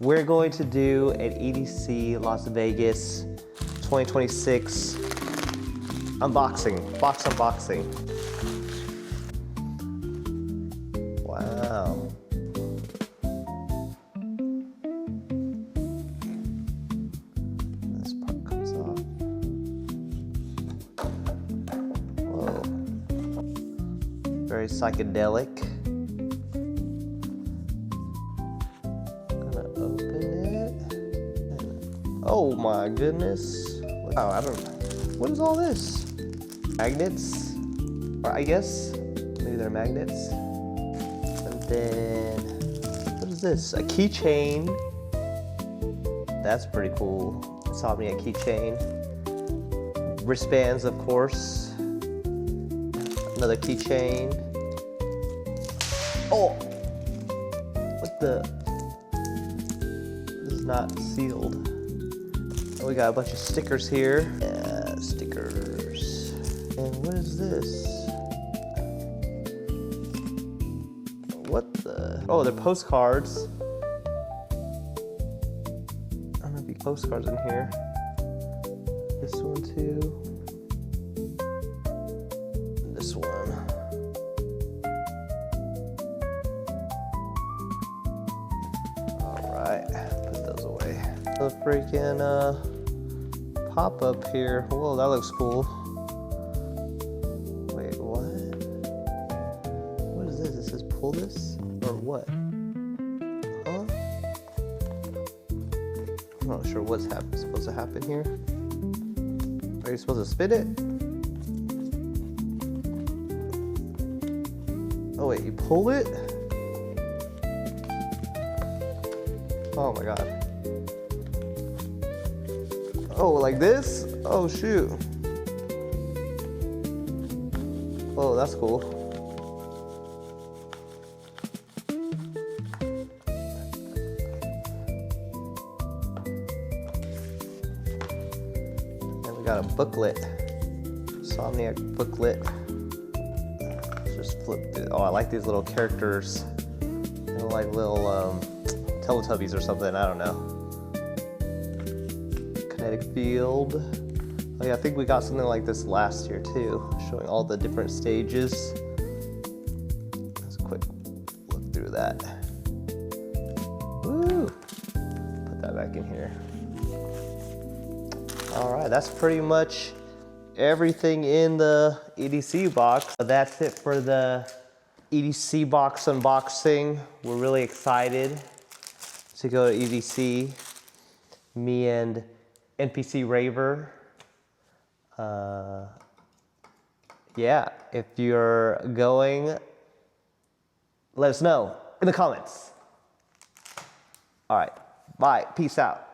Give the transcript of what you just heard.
We're going to do an EDC Las Vegas 2026 unboxing, box unboxing. Wow. This part comes off. Whoa. Very psychedelic. Oh my goodness. Wow, what is all this? Magnets, or I guess, maybe they're magnets. And then, what is this? A keychain. That's pretty cool. Insomnia keychain. Wristbands, of course. Another keychain. Oh! What the? This is not sealed. We got a bunch of stickers here. Yeah, stickers. And what is this? What the? Oh, they're postcards. I don't know if you postcards in here. This one too. And this one. All right, put those away. The freaking pop-up here. Whoa, that looks cool. Wait, what? What is this? It says pull this? Or what? Huh? I'm not sure what's supposed to happen here. Are you supposed to spin it? Oh wait, you pull it? Oh my god. Oh, like this? Oh, shoot. Oh, that's cool. And we got a booklet. Insomniac booklet. Let's just flip through. Oh, I like these little characters. They're like little Teletubbies or something, I don't know. Kinetic field. Oh yeah, I think we got something like this last year too, showing all the different stages. Let's quick look through that. Woo! Put that back in here. All right, that's pretty much everything in the EDC box. That's it for the EDC box unboxing. We're really excited to go to EDC. Me and NPC Raver. Yeah, if you're going, let us know in the comments. All right, bye, peace out.